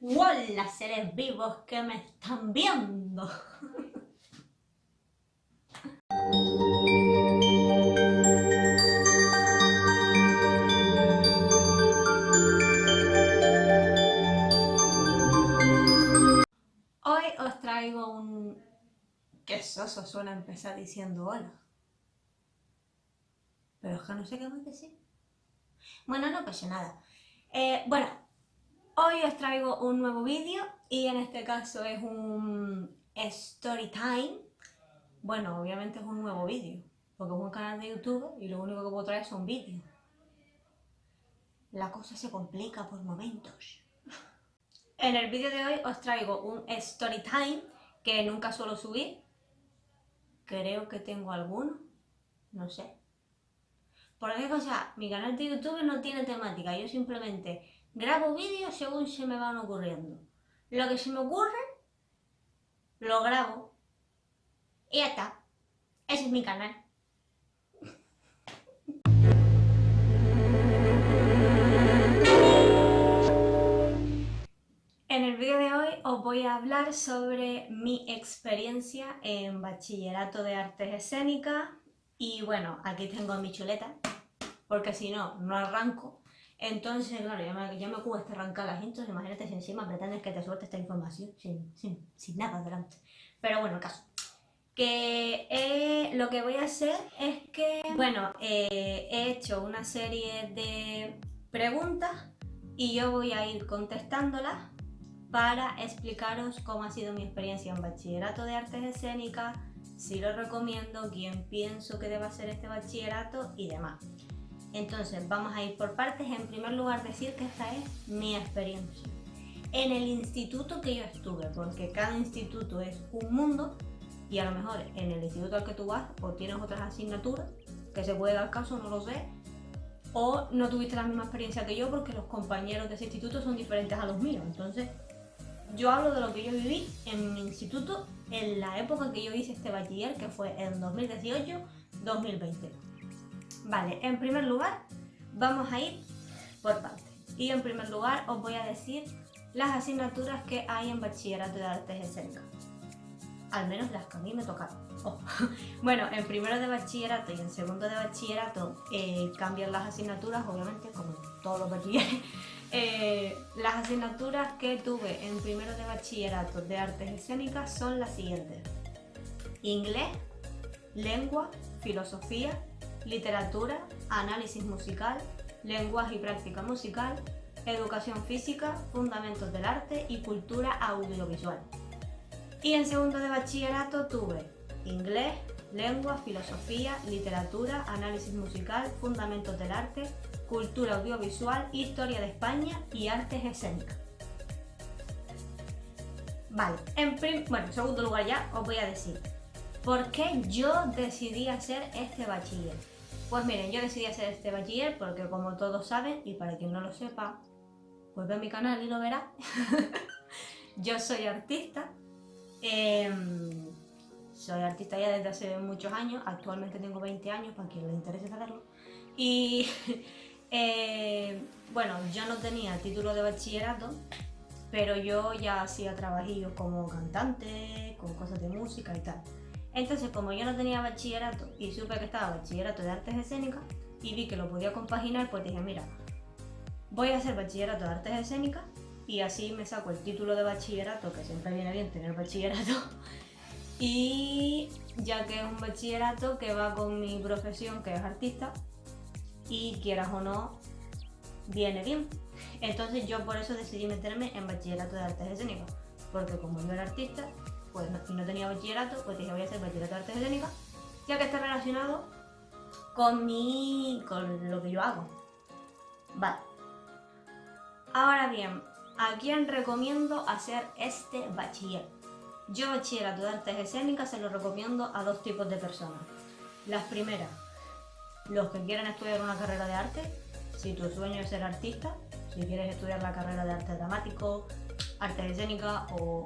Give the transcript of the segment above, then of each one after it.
¡Hola, seres vivos que me están viendo! Hoy os traigo un... Qué soso suena empezar diciendo hola. Pero es que no sé qué más decir. Bueno, no pasa nada. Bueno, hoy os traigo un nuevo vídeo y en este caso es un story time. Bueno, obviamente es un nuevo vídeo, porque es un canal de YouTube y lo único que puedo traer son vídeos. La cosa se complica por momentos. En el vídeo de hoy os traigo un story time que nunca suelo subir. Creo que tengo alguno, no sé. Porque, o sea, mi canal de YouTube no tiene temática, yo simplemente grabo vídeos según se me van ocurriendo. Lo que se me ocurre, lo grabo y ya está. Ese es mi canal. En el vídeo de hoy os voy a hablar sobre mi experiencia en bachillerato de artes escénicas y bueno, aquí tengo mi chuleta, porque si no, no arranco. Entonces, claro, ya me cuesta arrancar las intros, imagínate si encima pretendes que te suelte esta información sin nada delante. Pero bueno, el caso. Que lo que voy a hacer es que, bueno, he hecho una serie de preguntas y yo voy a ir contestándolas para explicaros cómo ha sido mi experiencia en bachillerato de artes escénicas, si lo recomiendo, quién pienso que deba ser este bachillerato y demás. Entonces vamos a ir por partes. En primer lugar, decir que esta es mi experiencia en el instituto que yo estuve, porque cada instituto es un mundo y a lo mejor en el instituto al que tú vas o tienes otras asignaturas que se puede dar caso, no lo sé, o no tuviste la misma experiencia que yo porque los compañeros de ese instituto son diferentes a los míos. Entonces yo hablo de lo que yo viví en mi instituto en la época que yo hice este bachiller, que fue en 2018-2020. Vale, en primer lugar vamos a ir por partes. Y en primer lugar os voy a decir las asignaturas que hay en bachillerato de artes escénicas. Al menos las que a mí me tocaron. Oh. Bueno, en primero de bachillerato y en segundo de bachillerato cambian las asignaturas, obviamente, como en todos los bachilleres. Las asignaturas que tuve en primero de bachillerato de artes escénicas son las siguientes: inglés, lengua, filosofía, literatura, análisis musical, lenguaje y práctica musical, educación física, fundamentos del arte y cultura audiovisual. Y en segundo de bachillerato tuve inglés, lengua, filosofía, literatura, análisis musical, fundamentos del arte, cultura audiovisual, historia de España y artes escénicas. Vale, en segundo lugar ya os voy a decir ¿por qué yo decidí hacer este bachiller? Pues miren, yo decidí hacer este bachiller porque, como todos saben, y para quien no lo sepa, pues ve mi canal y lo verá. Yo soy artista. Soy artista ya desde hace muchos años. Actualmente tengo 20 años, para quien le interese saberlo. Y bueno, yo no tenía título de bachillerato, pero yo ya hacía trabajillos como cantante, con cosas de música y tal. Entonces, como yo no tenía bachillerato y supe que estaba bachillerato de artes escénicas y vi que lo podía compaginar, pues dije, mira, voy a hacer bachillerato de artes escénicas y así me saco el título de bachillerato, que siempre viene bien tener bachillerato, y ya que es un bachillerato que va con mi profesión, que es artista, y quieras o no, viene bien. Entonces yo por eso decidí meterme en bachillerato de artes escénicas, porque como yo era artista, pues no tenía bachillerato, pues dije voy a hacer bachillerato de artes escénicas, ya que está relacionado con lo que yo hago. Vale. Ahora bien, ¿a quién recomiendo hacer este bachiller? Yo bachillerato de artes escénicas se lo recomiendo a dos tipos de personas. Las primeras, los que quieren estudiar una carrera de arte. Si tu sueño es ser artista, si quieres estudiar la carrera de arte dramático, artes escénicas o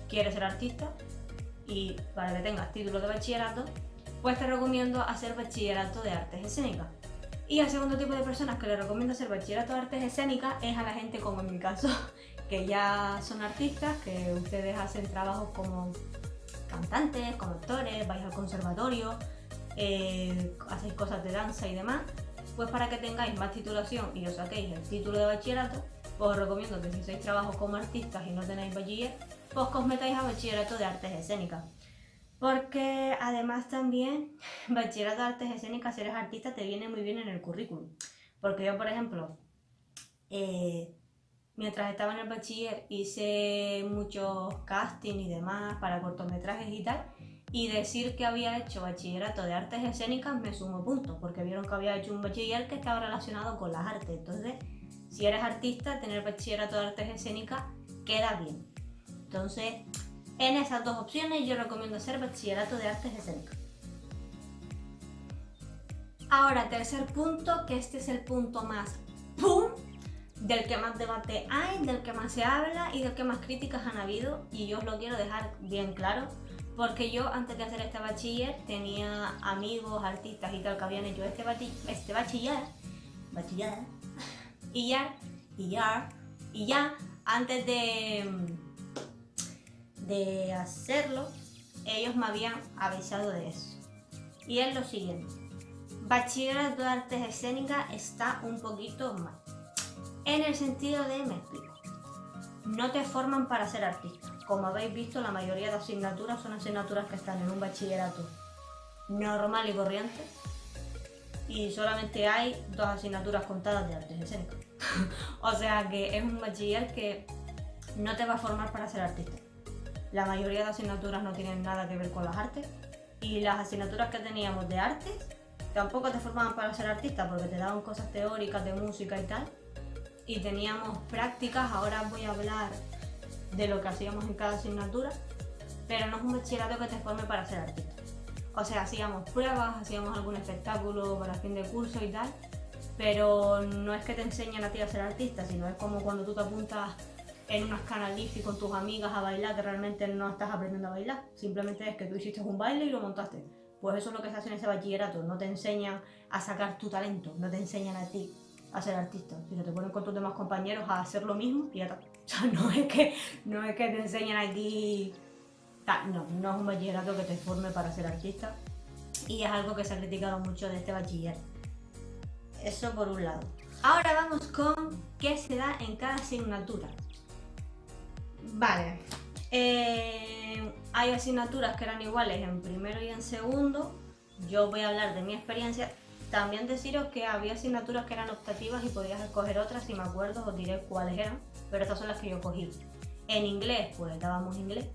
quieres ser artista y para que tengas título de bachillerato, pues te recomiendo hacer bachillerato de artes escénicas. Y al segundo tipo de personas que les recomiendo hacer bachillerato de artes escénicas es a la gente como en mi caso, que ya son artistas, que ustedes hacen trabajos como cantantes, como actores, vais al conservatorio, hacéis cosas de danza y demás, pues para que tengáis más titulación y os saquéis el título de bachillerato, pues os recomiendo que si hacéis trabajos como artistas y no tenéis bachiller, pues que os metáis a bachillerato de artes escénicas. Porque además también bachillerato de artes escénicas, si eres artista, te viene muy bien en el currículum. Porque yo, por ejemplo, mientras estaba en el bachiller hice muchos castings y demás para cortometrajes y tal, y decir que había hecho bachillerato de artes escénicas me sumó puntos, porque vieron que había hecho un bachiller que estaba relacionado con las artes. Entonces, si eres artista, tener bachillerato de artes escénicas queda bien. Entonces, en esas dos opciones yo recomiendo hacer bachillerato de artes escénicas. Ahora, tercer punto, que este es el punto más ¡pum!, del que más debate hay, del que más se habla y del que más críticas han habido, y yo os lo quiero dejar bien claro, porque yo antes de hacer este bachiller tenía amigos, artistas y tal que habían hecho este bachiller y ya antes de hacerlo, ellos me habían avisado de eso. Y es lo siguiente: bachillerato de artes escénicas está un poquito mal. En el sentido de, me explico, no te forman para ser artista. Como habéis visto, la mayoría de asignaturas son asignaturas que están en un bachillerato normal y corriente, y solamente hay 2 asignaturas contadas de artes escénicas. O sea que es un bachiller que no te va a formar para ser artista. La mayoría de asignaturas no tienen nada que ver con las artes, y las asignaturas que teníamos de artes tampoco te formaban para ser artista, porque te daban cosas teóricas de música y tal, y teníamos prácticas. Ahora voy a hablar de lo que hacíamos en cada asignatura, pero no es un bachillerato que te forme para ser artista. O sea, hacíamos pruebas, hacíamos algún espectáculo para fin de curso y tal, pero no es que te enseñen a ti a ser artista, sino es como cuando tú te apuntas en unas canalifi con tus amigas a bailar, que realmente no estás aprendiendo a bailar, simplemente es que tú hiciste un baile y lo montaste. Pues eso es lo que se hace en ese bachillerato, no te enseñan a sacar tu talento, no te enseñan a ti a ser artista, sino te ponen con tus demás compañeros a hacer lo mismo y ya está. O sea, no es que te enseñan aquí... No es un bachillerato que te forme para ser artista, y es algo que se ha criticado mucho de este bachiller. Eso por un lado. Ahora vamos con qué se da en cada asignatura. Vale, hay asignaturas que eran iguales en primero y en segundo. Yo voy a hablar de mi experiencia. También deciros que había asignaturas que eran optativas y podías escoger otras. Si me acuerdo os diré cuáles eran, pero estas son las que yo cogí. En inglés, pues dábamos inglés.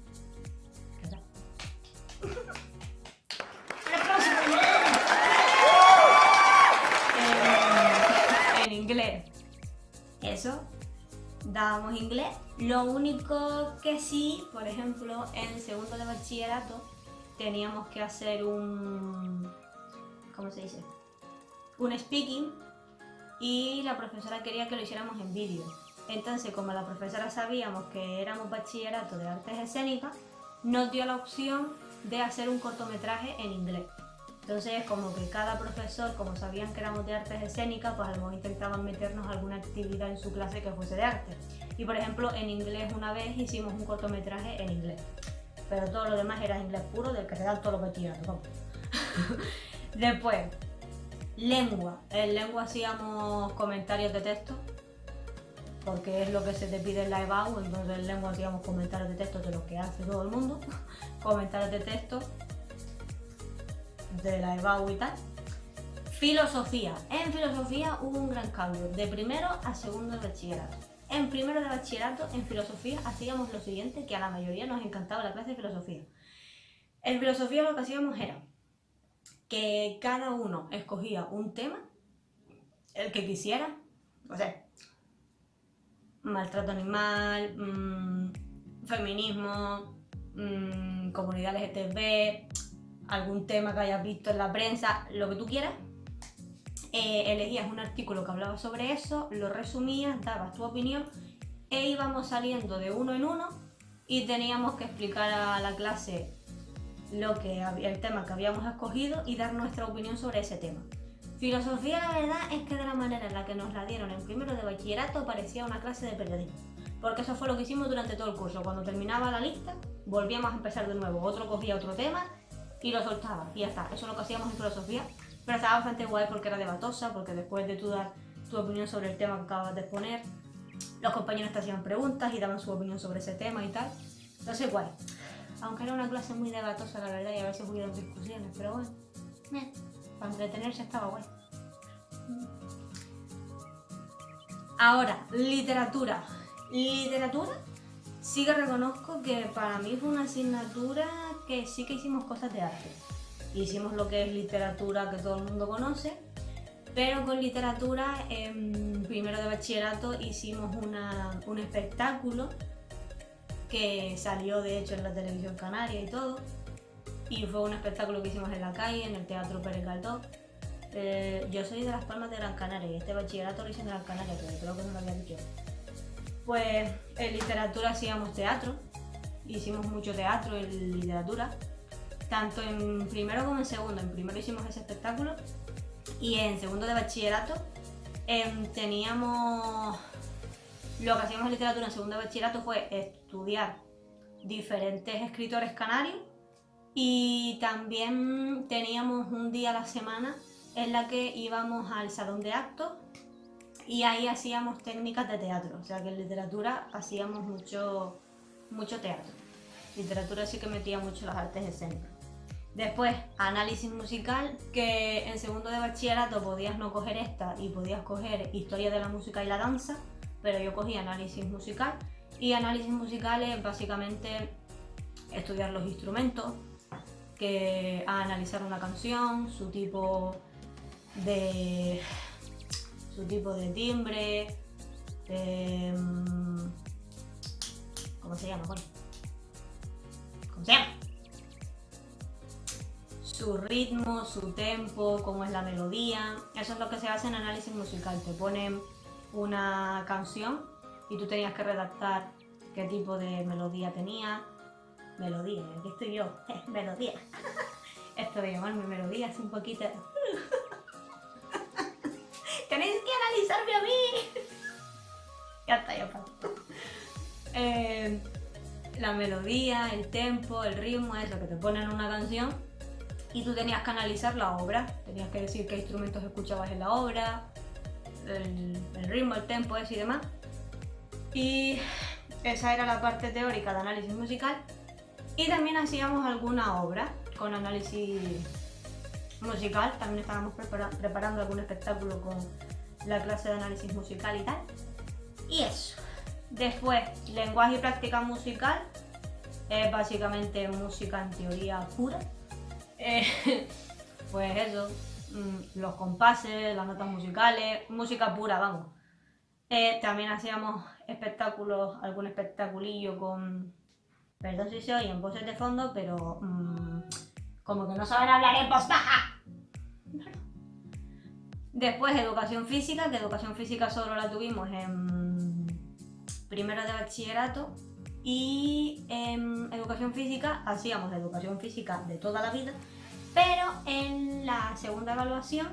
En inglés, eso, dábamos inglés. Lo único que sí, por ejemplo, en segundo de bachillerato teníamos que hacer un... ¿cómo se dice? Un speaking, y la profesora quería que lo hiciéramos en vídeo. Entonces, como la profesora sabíamos que éramos bachillerato de artes escénicas, nos dio la opción de hacer un cortometraje en inglés. Entonces, como que cada profesor, como sabían que éramos de artes escénicas, pues a lo mejor intentaban meternos alguna actividad en su clase que fuese de arte. Y por ejemplo, en inglés una vez hicimos un cortometraje en inglés, pero todo lo demás era inglés puro, del que te dan todos los bachilleratos. Después, lengua. En lengua hacíamos comentarios de texto, porque es lo que se te pide en la EBAU. Entonces en lengua hacíamos comentarios de texto de lo que hace todo el mundo. Comentarios de texto de la EBAU y tal. Filosofía. En filosofía hubo un gran cambio, de primero a segundo de bachillerato. En primero de bachillerato, en filosofía, hacíamos lo siguiente, que a la mayoría nos encantaba la clase de filosofía. En filosofía lo que hacíamos era que cada uno escogía un tema, el que quisiera, o sea, maltrato animal, feminismo, comunidad LGTB, algún tema que hayas visto en la prensa, lo que tú quieras. Elegías un artículo que hablaba sobre eso, lo resumías, dabas tu opinión e íbamos saliendo de uno en uno y teníamos que explicar a la clase el tema que habíamos escogido y dar nuestra opinión sobre ese tema. Filosofía, la verdad es que de la manera en la que nos la dieron en primero de bachillerato parecía una clase de periodismo. porque eso fue lo que hicimos durante todo el curso. Cuando terminaba la lista, volvíamos a empezar de nuevo. Otro cogía otro tema y lo soltaba y ya está. Eso es lo que hacíamos en filosofía, pero estaba bastante guay porque era debatosa, porque después de tú dar tu opinión sobre el tema que acabas de exponer, los compañeros te hacían preguntas y daban su opinión sobre ese tema y tal. Entonces, guay. Aunque era una clase muy debatosa, la verdad, y a veces hubieron discusiones, pero bueno, para entretenerse estaba guay. Ahora, literatura. Literatura, sí que reconozco que para mí fue una asignatura que sí que hicimos cosas de arte. Hicimos lo que es literatura que todo el mundo conoce, pero con literatura en primero de bachillerato hicimos un espectáculo que salió de hecho en la televisión canaria y todo, y fue un espectáculo que hicimos en la calle, en el Teatro Pérez Galdós. Yo soy de Las Palmas de Gran Canaria y este bachillerato lo hice en Gran Canaria, pero creo que no lo había dicho. Pues en literatura hacíamos teatro, hicimos mucho teatro en literatura, tanto en primero como en segundo. En primero hicimos ese espectáculo y en segundo de bachillerato teníamos... Lo que hacíamos en literatura en segundo de bachillerato fue estudiar diferentes escritores canarios y también teníamos un día a la semana en la que íbamos al salón de actos y ahí hacíamos técnicas de teatro. O sea que en literatura hacíamos mucho teatro. Literatura sí que metía mucho las artes escénicas. Después, análisis musical, que en segundo de bachillerato podías no coger esta y podías coger historia de la música y la danza, pero yo cogí análisis musical, y análisis musical es básicamente estudiar los instrumentos, analizar una canción, su tipo de timbre, ¿cómo se llama? Bueno, ¿cómo se llama? Su ritmo, su tempo, cómo es la melodía. Eso es lo que se hace en análisis musical. Te ponen una canción y tú tenías que redactar qué tipo de melodía tenía. Melodía, aquí estoy yo, melodía. Esto de llamarme melodía es un poquito... ¡Tenéis que analizarme a mí! Ya está, ya está. La melodía, el tempo, el ritmo, eso que te ponen en una canción y tú tenías que analizar la obra. Tenías que decir qué instrumentos escuchabas en la obra, el ritmo, el tempo, eso y demás. Y esa era la parte teórica de análisis musical. Y también hacíamos alguna obra con análisis musical. También estábamos preparando algún espectáculo con la clase de análisis musical y tal. Y eso. Después, lenguaje y práctica musical. Es básicamente música en teoría pura. Pues eso, los compases, las notas musicales, música pura, vamos. También hacíamos espectáculos, algún espectaculillo con... Perdón si se oyen voces de fondo, pero como que no saben hablar en voz baja. Después educación física, que educación física solo la tuvimos en primero de bachillerato. Y en educación física hacíamos educación física de toda la vida, pero en la segunda evaluación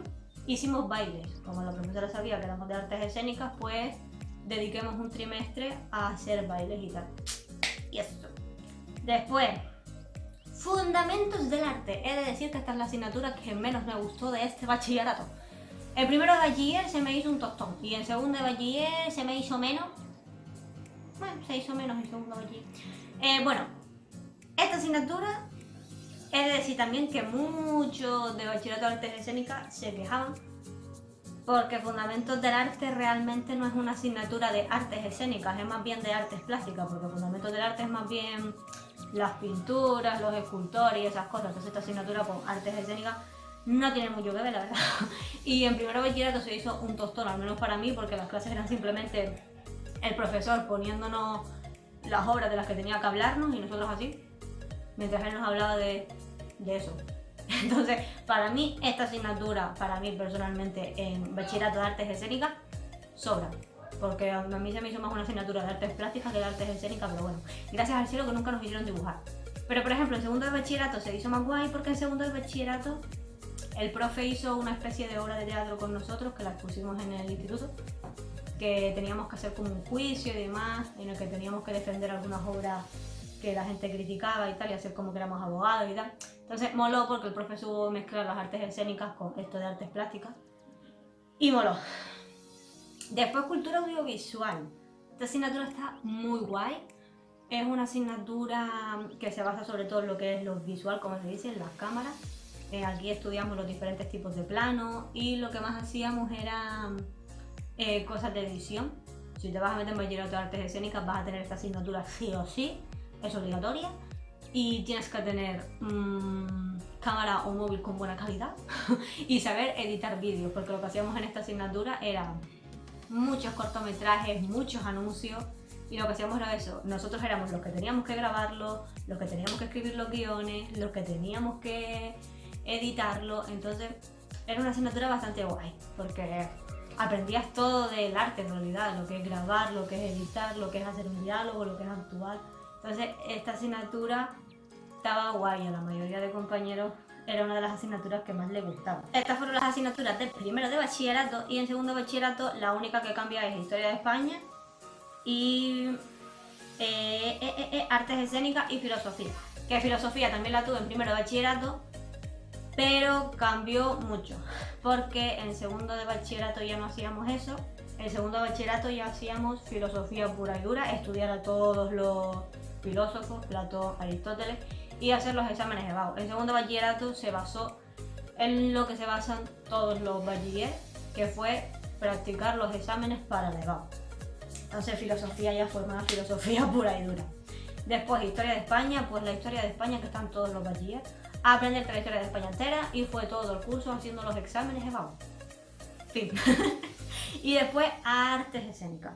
hicimos bailes. Como la profesora sabía que éramos de artes escénicas, pues dediquemos un trimestre a hacer bailes y tal. Y esto. Después, fundamentos del arte. He de decir que esta es la asignatura que menos me gustó de este bachillerato. En primero de bachiller se me hizo un tostón y en segundo de bachiller se me hizo menos. Bueno, se hizo menos en segundo bachiller. Bueno, esta asignatura, he de decir también que muchos de bachillerato de artes escénicas se quejaban porque fundamentos del arte realmente no es una asignatura de artes escénicas, es más bien de artes plásticas, porque fundamentos del arte es más bien las pinturas, los escultores y esas cosas. Entonces esta asignatura con artes escénicas no tiene mucho que ver, la verdad. Y en primero de bachillerato se hizo un tostón, al menos para mí, porque las clases eran simplemente el profesor poniéndonos las obras de las que tenía que hablarnos y nosotros así, mientras él nos hablaba de eso. Entonces, para mí, esta asignatura, para mí personalmente, en bachillerato de artes escénicas, sobra. Porque a mí se me hizo más una asignatura de artes plásticas que de artes escénicas, pero bueno, gracias al cielo que nunca nos hicieron dibujar. Pero por ejemplo, en segundo de bachillerato se hizo más guay porque en segundo de bachillerato el profe hizo una especie de obra de teatro con nosotros que la expusimos en el instituto. que teníamos que hacer como un juicio y demás, en el que teníamos que defender algunas obras que la gente criticaba y tal, y hacer como que éramos abogados y tal. Entonces moló porque el profe supo mezclar las artes escénicas con esto de artes plásticas y moló. Después cultura audiovisual. Esta asignatura está muy guay. Es una asignatura que se basa sobre todo en lo que es lo visual, como se dice, en las cámaras. Aquí estudiamos los diferentes tipos de planos y lo que más hacíamos era cosas de edición. Si te vas a meter en bachillerato de artes escénicas vas a tener esta asignatura sí o sí, es obligatoria. Y tienes que tener cámara o móvil con buena calidad y saber editar vídeos, porque lo que hacíamos en esta asignatura era muchos cortometrajes, muchos anuncios, y lo que hacíamos era eso. Nosotros éramos los que teníamos que grabarlo, los que teníamos que escribir los guiones, los que teníamos que editarlo. Entonces era una asignatura bastante guay, porque aprendías todo del arte en realidad, lo que es grabar, lo que es editar, lo que es hacer un diálogo, lo que es actuar. Entonces esta asignatura estaba guay, a la mayoría de compañeros era una de las asignaturas que más les gustaba. Estas fueron las asignaturas del primero de bachillerato, y en segundo de bachillerato la única que cambia es Historia de España y Artes Escénicas y Filosofía. Que Filosofía también la tuve en primero de bachillerato, pero cambió mucho, porque en segundo de bachillerato ya no hacíamos eso. En segundo de bachillerato ya hacíamos filosofía pura y dura, estudiar a todos los filósofos, Platón, Aristóteles, y hacer los exámenes EBAU. En segundo de bachillerato se basó en lo que se basan todos los bachilleres, que fue practicar los exámenes para la EBAU. Entonces filosofía ya fue más filosofía pura y dura. Después historia de España, pues la historia de España que están todos los bachilleres, aprender la historia de España entera, y fue todo el curso haciendo los exámenes EBAU. Fin. Y después artes escénicas.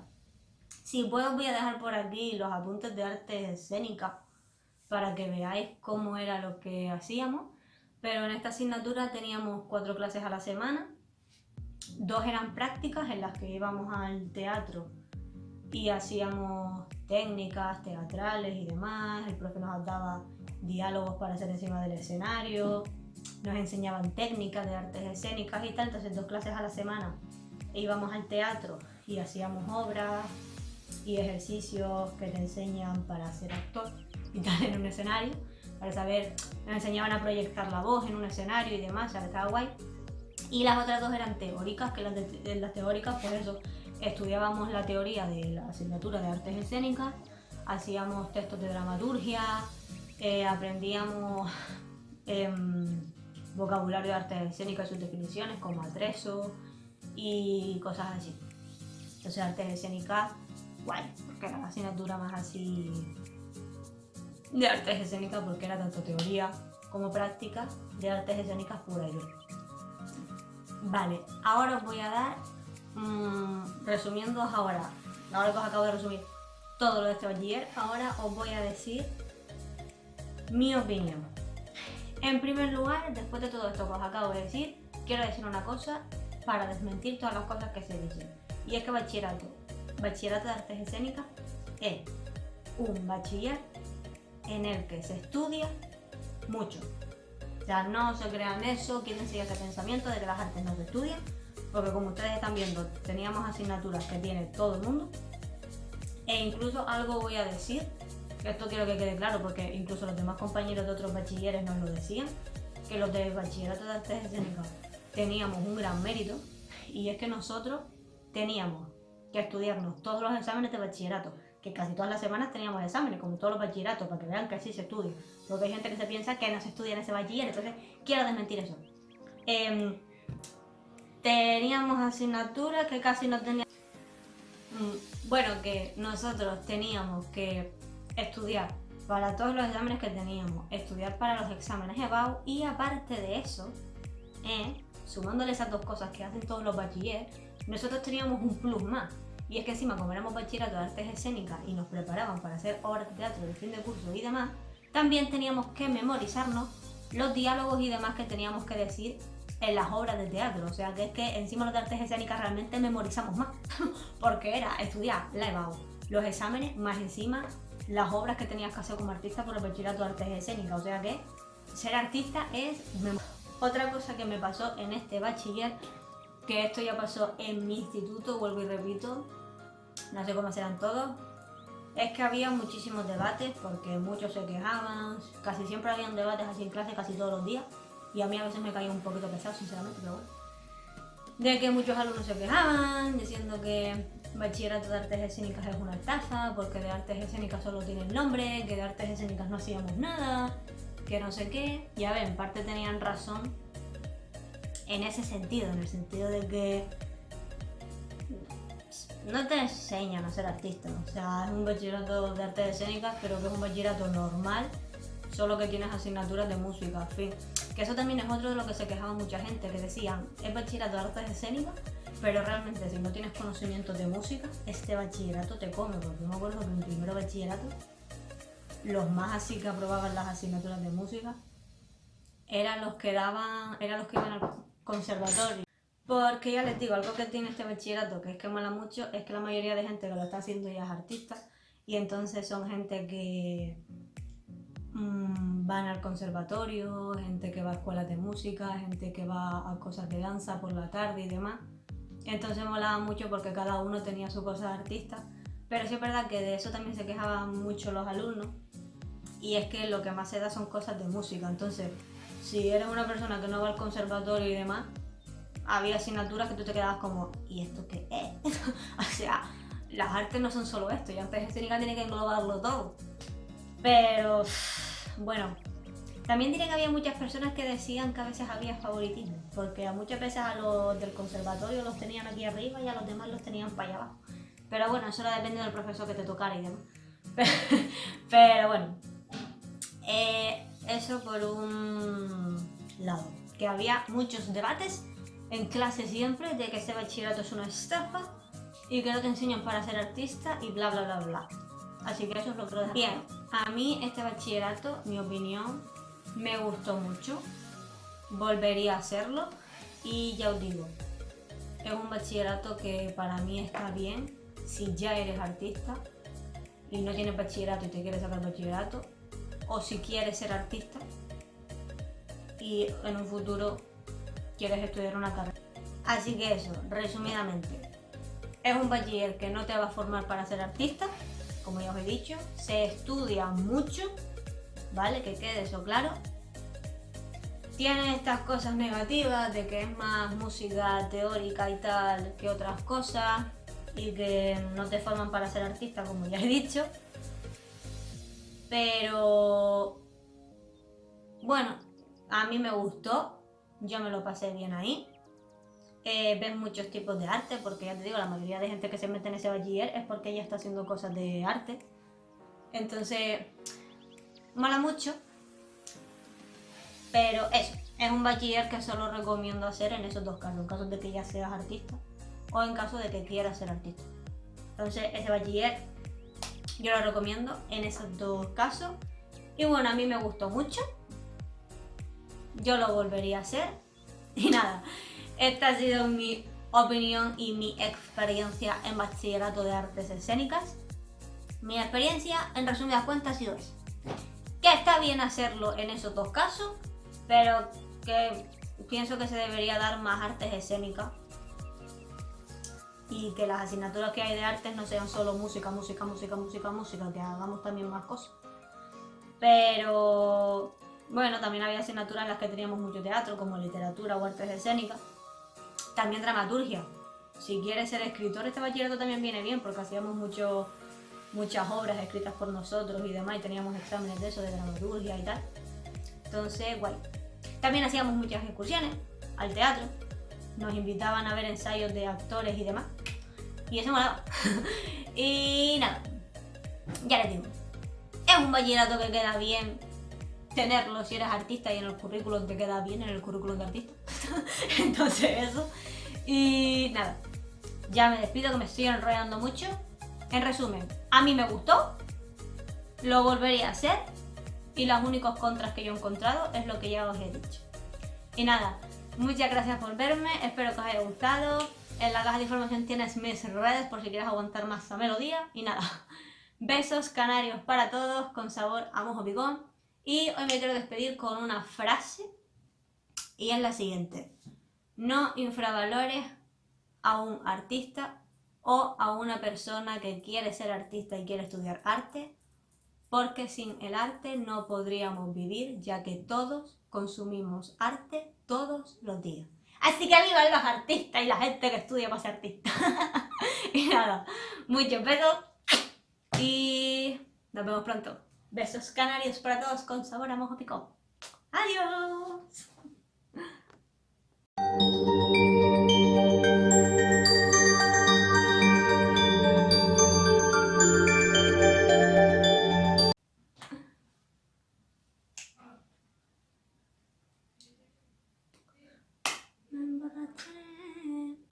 Si puedo voy a dejar por aquí los apuntes de artes escénicas para que veáis cómo era lo que hacíamos, pero en esta asignatura teníamos 4 clases a la semana, 2 eran prácticas en las que íbamos al teatro y hacíamos técnicas teatrales y demás. El profe nos daba diálogos para hacer encima del escenario, nos enseñaban técnicas de artes escénicas y tal. Entonces 2 clases a la semana íbamos al teatro y hacíamos obras y ejercicios que te enseñan para ser actor y tal en un escenario, para saber, nos enseñaban a proyectar la voz en un escenario y demás, o sea que estaba guay. Y las otras 2 eran teóricas, que las teóricas, pues eso, estudiábamos la teoría de la asignatura de artes escénicas, hacíamos textos de dramaturgia, aprendíamos vocabulario de artes escénicas y sus definiciones, como atrezo y cosas así. Entonces artes escénicas, guay, porque era la asignatura más así de artes escénicas, porque era tanto teoría como práctica de artes escénicas pura y dura. Vale, ahora os voy a dar, resumiendo ahora que os acabo de resumir todo lo de este bachiller, ahora os voy a decir mi opinión. En primer lugar, después de todo esto que os acabo de decir, quiero decir una cosa para desmentir todas las cosas que se dicen. Y es que bachillerato de artes escénicas es un bachiller en el que se estudia mucho. O sea, no se crean eso, quítense ese pensamiento de que las artes no se estudian, porque como ustedes están viendo, teníamos asignaturas que tiene todo el mundo. E incluso algo voy a decir, que esto quiero que quede claro, porque incluso los demás compañeros de otros bachilleres nos lo decían, que los de bachillerato de artes escénicas teníamos un gran mérito, y es que nosotros teníamos que estudiarnos todos los exámenes de bachillerato, que casi todas las semanas teníamos exámenes, como todos los bachilleratos, para que vean que sí se estudia. Porque hay gente que se piensa que no se estudia en ese bachiller, entonces quiero desmentir eso. Teníamos asignaturas que casi no teníamos. Bueno, que nosotros teníamos que estudiar para todos los exámenes que teníamos, estudiar para los exámenes EBAU, y aparte de eso, sumándole esas 2 cosas que hacen todos los bachilleres, nosotros teníamos un plus más. Y es que encima, como éramos bachillerato de artes escénicas y nos preparaban para hacer obras de teatro de fin de curso y demás, también teníamos que memorizarnos los diálogos y demás que teníamos que decir en las obras de teatro. O sea que es que encima los de artes escénicas realmente memorizamos más, porque era estudiar la EBAU, los exámenes, más encima las obras que tenías que hacer como artista por el bachillerato de artes escénicas. O sea que ser artista es otra cosa que me pasó en este bachiller, que esto ya pasó en mi instituto, vuelvo y repito, no sé cómo serán todos, es que había muchísimos debates porque muchos se quejaban, casi siempre habían debates así en clase casi todos los días y a mí a veces me caía un poquito pesado, sinceramente, pero bueno. De que muchos alumnos se quejaban diciendo que bachillerato de artes escénicas es una estafa porque de artes escénicas solo tiene el nombre, que de artes escénicas no hacíamos nada, que no sé qué. Y a ver, en parte tenían razón en ese sentido, en el sentido de que no te enseñan a ser artista, o sea, es un bachillerato de artes escénicas, pero que es un bachillerato normal, solo que tienes asignaturas de música, en fin. Que eso también es otro de lo que se quejaba mucha gente, que decían, es bachillerato de artes escénicas, pero realmente si no tienes conocimiento de música, este bachillerato te come, porque yo me acuerdo que en primero bachillerato, los más así que aprobaban las asignaturas de música, eran los que iban al conservatorio. Porque ya les digo, algo que tiene este bachillerato que es que mola mucho es que la mayoría de gente que lo está haciendo ya es artista y entonces son gente que van al conservatorio, gente que va a escuelas de música, gente que va a cosas de danza por la tarde y demás. Entonces molaba mucho porque cada uno tenía su cosa de artista, pero sí es verdad que de eso también se quejaban mucho los alumnos y es que lo que más se da son cosas de música. Entonces, si eres una persona que no va al conservatorio y demás, había asignaturas que tú te quedabas como, ¿y esto qué es? O sea, las artes no son solo esto, y artes escénicas tiene que englobarlo todo. Pero, bueno, también diré que había muchas personas que decían que a veces había favoritismo, porque a muchas veces a los del conservatorio los tenían aquí arriba y a los demás los tenían para allá abajo. Pero bueno, eso era dependiendo del profesor que te tocara y demás. Pero bueno, eso por un lado, que había muchos debates en clase siempre de que este bachillerato es una estafa y que no te enseñan para ser artista y bla bla bla bla. Así que eso es lo que lo dejo. Bien, a mí este bachillerato, mi opinión, me gustó mucho, volvería a hacerlo y ya os digo, es un bachillerato que para mí está bien si ya eres artista y no tienes bachillerato y te quieres sacar bachillerato, o si quieres ser artista y en un futuro quieres estudiar una carrera. Así que eso, resumidamente, es un bachiller que no te va a formar para ser artista, como ya os he dicho, se estudia mucho, ¿vale? Que quede eso claro. Tiene estas cosas negativas de que es más música teórica y tal que otras cosas y que no te forman para ser artista, como ya he dicho. Pero bueno, a mí me gustó, yo me lo pasé bien ahí. Ves muchos tipos de arte, porque ya te digo, la mayoría de gente que se mete en ese bachiller es porque ella está haciendo cosas de arte. Entonces, mola mucho. Pero eso, es un bachiller que solo recomiendo hacer en esos dos casos, en caso de que ya seas artista o en caso de que quieras ser artista. Entonces, ese bachiller yo lo recomiendo en esos dos casos. Y bueno, a mí me gustó mucho. Yo lo volvería a hacer. Y nada, esta ha sido mi opinión y mi experiencia en bachillerato de artes escénicas. Mi experiencia, en resumidas cuentas, ha sido eso. Que está bien hacerlo en esos dos casos, pero que pienso que se debería dar más artes escénicas y que las asignaturas que hay de artes no sean solo música, música, música, música, música, que hagamos también más cosas. Pero bueno, también había asignaturas en las que teníamos mucho teatro, como literatura o artes escénicas. También dramaturgia. Si quieres ser escritor, este bachillerato también viene bien, porque hacíamos muchas obras escritas por nosotros y demás, y teníamos exámenes de eso, de dramaturgia y tal. Entonces, guay. También hacíamos muchas excursiones al teatro, nos invitaban a ver ensayos de actores y demás, y eso molaba. Y nada, ya les digo, es un bachillerato que queda bien tenerlo si eres artista y en el currículum te queda bien, en el currículum de artista. Entonces eso, y nada, ya me despido que me estoy enrollando mucho. En resumen, a mí me gustó, lo volvería a hacer y los únicos contras que yo he encontrado es lo que ya os he dicho. Y nada, muchas gracias por verme, espero que os haya gustado. En la caja de información tienes mis redes por si quieres aguantar más esta melodía. Y nada, besos canarios para todos con sabor a mojo picón. Y hoy me quiero despedir con una frase y es la siguiente: no infravalores a un artista o a una persona que quiere ser artista y quiere estudiar arte, porque sin el arte no podríamos vivir, ya que todos consumimos arte todos los días. Así que vivan los artistas y la gente que estudia para ser artista. Y nada, muchos besos y nos vemos pronto. Besos canarios para todos con sabor a mojo picón.